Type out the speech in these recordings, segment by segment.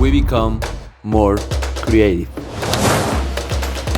we become more creative.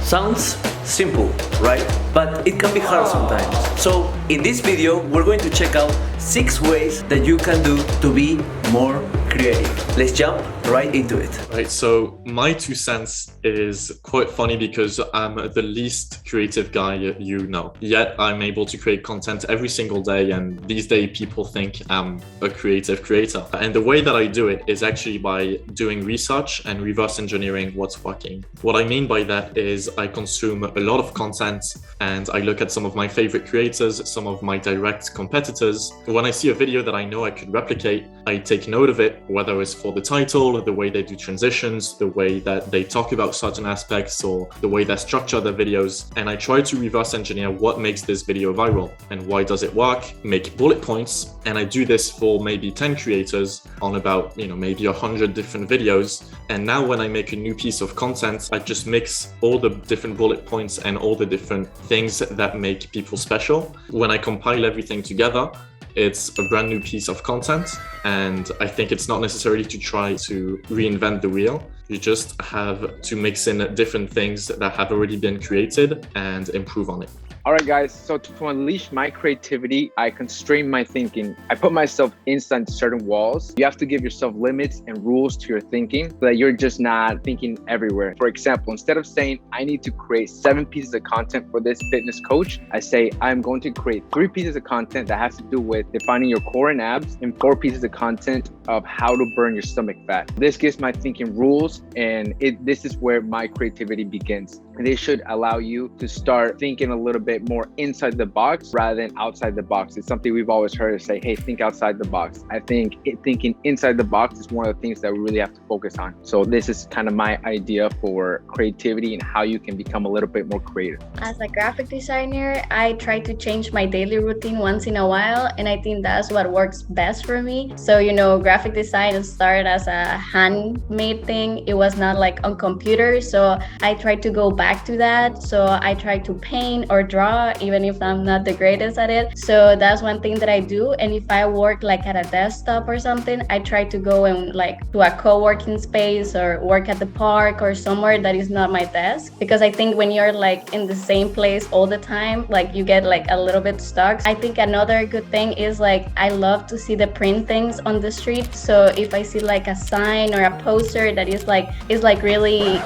Sounds simple, right? But it can be hard sometimes. So in this video, we're going to check out 6 ways that you can do to be more creative. Let's jump right into it. Right, so my 2 cents is quite funny because I'm the least creative guy you know. Yet I'm able to create content every single day, and these days people think I'm a creative creator. And the way that I do it is actually by doing research and reverse engineering what's working. What I mean by that is I consume a lot of content and I look at some of my favorite creators, some of my direct competitors. When I see a video that I know I could replicate, I take note of it, whether it's for the title, the way they do transitions, the way that they talk about certain aspects, or the way they structure their videos. And I try to reverse engineer what makes this video viral and why does it work, make bullet points. And I do this for maybe 10 creators on about, maybe 100 different videos. And now when I make a new piece of content, I just mix all the different bullet points and all the different things that make people special. When I compile everything together, it's a brand new piece of content, and I think it's not necessarily to try to reinvent the wheel. You just have to mix in different things that have already been created and improve on it. All right, guys, so to unleash my creativity, I constrain my thinking. I put myself inside certain walls. You have to give yourself limits and rules to your thinking so that you're just not thinking everywhere. For example, instead of saying, I need to create 7 pieces of content for this fitness coach, I say, I'm going to create 3 pieces of content that has to do with defining your core and abs, and 4 pieces of content of how to burn your stomach fat. This gives my thinking rules, and this is where my creativity begins. This should allow you to start thinking a little bit more inside the box rather than outside the box. It's something we've always heard say, hey, think outside the box. I think thinking inside the box is one of the things that we really have to focus on. So this is kind of my idea for creativity and how you can become a little bit more creative. As a graphic designer, I try to change my daily routine once in a while, and I think that's what works best for me. So, graphic design started as a handmade thing. It was not like on computer. So I tried to go back to that. So I try to paint or draw, even if I'm not the greatest at it. So that's one thing that I do. And if I work like at a desktop or something, I try to go and like to a co-working space or work at the park or somewhere that is not my desk. Because I think when you're like in the same place all the time, like you get like a little bit stuck. I think another good thing is like, I love to see the print things on the street. So if I see like a sign or a poster that is like really,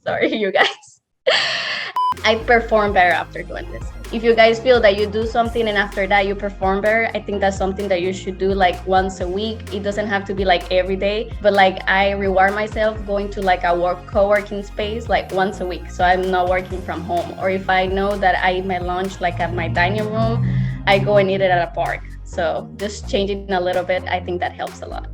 sorry, you guys. I perform better after doing this. If you guys feel that you do something and after that you perform better, I think that's something that you should do like once a week. It doesn't have to be like every day, but like I reward myself going to like a co-working space like once a week. So I'm not working from home. Or if I know that I eat my lunch like at my dining room, I go and eat it at a park. So just changing a little bit, I think that helps a lot.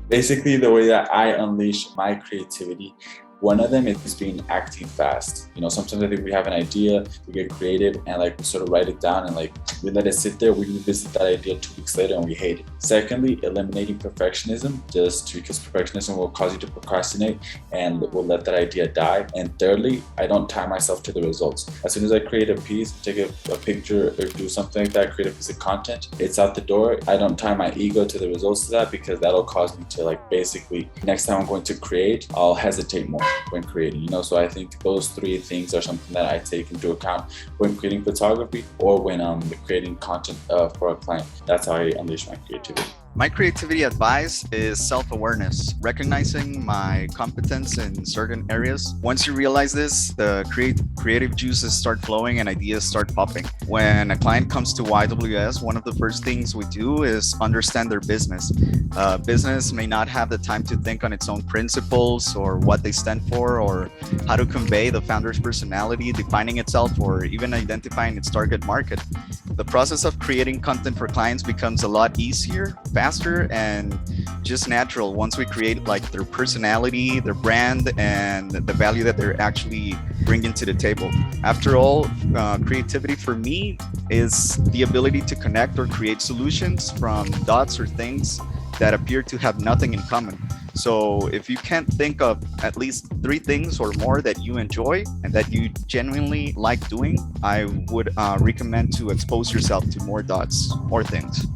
Basically, the way that I unleash my creativity, one of them is being acting fast. Sometimes I think we have an idea, we get creative and we sort of write it down and we let it sit there. We revisit that idea 2 weeks later and we hate it. Secondly, eliminating perfectionism, just because perfectionism will cause you to procrastinate and will let that idea die. And thirdly, I don't tie myself to the results. As soon as I create a piece, take a picture or do something like that, create a piece of content, it's out the door. I don't tie my ego to the results of that because that'll cause me to basically next time I'm going to create, I'll hesitate more when creating, So I think those 3 things are something that I take into account when creating photography or when creating content for a client. That's how I unleash my creativity. My creativity advice is self-awareness, recognizing my competence in certain areas. Once you realize this, the creative juices start flowing and ideas start popping. When a client comes to YWS, one of the first things we do is understand their business. Business may not have the time to think on its own principles or what they stand for or how to convey the founder's personality, defining itself, or even identifying its target market. The process of creating content for clients becomes a lot easier, faster, and just natural once we create their personality, their brand, and the value that they're actually bringing to the table. After all, creativity for me is the ability to connect or create solutions from dots or things that appear to have nothing in common. So if you can't think of at least 3 things or more that you enjoy and that you genuinely like doing, I would recommend to expose yourself to more dots, more things.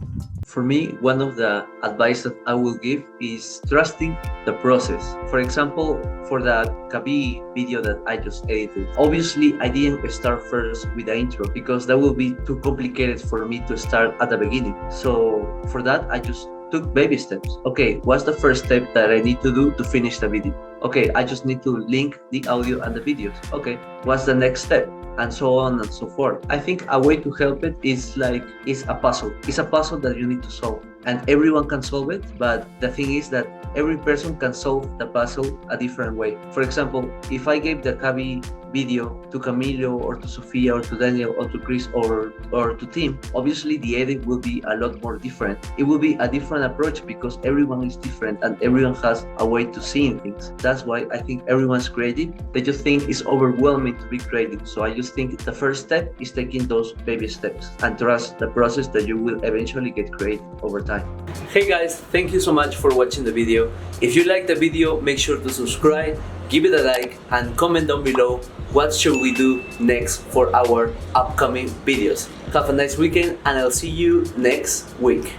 For me, one of the advice that I will give is trusting the process. For example, for the Kabi video that I just edited, obviously I didn't start first with the intro because that will be too complicated for me to start at the beginning. So for that, I just took baby steps. Okay, what's the first step that I need to do to finish the video? Okay, I just need to link the audio and the videos. Okay, what's the next step? And so on and so forth. I think a way to help it is a puzzle. It's a puzzle that you need to solve, and everyone can solve it. But the thing is that every person can solve the puzzle a different way. For example, if I gave the Kabi video to Camilo or to Sofia or to Daniel or to Chris or to Tim, obviously the edit will be a lot more different. It will be a different approach because everyone is different and everyone has a way to seeing things. That's why I think everyone's creative. They just think it's overwhelming to be creative. So I just think the first step is taking those baby steps and trust the process that you will eventually get creative over time. Hey guys, thank you so much for watching the video. If you like the video, make sure to subscribe, give it a like, and comment down below what should we do next for our upcoming videos. Have a nice weekend, and I'll see you next week.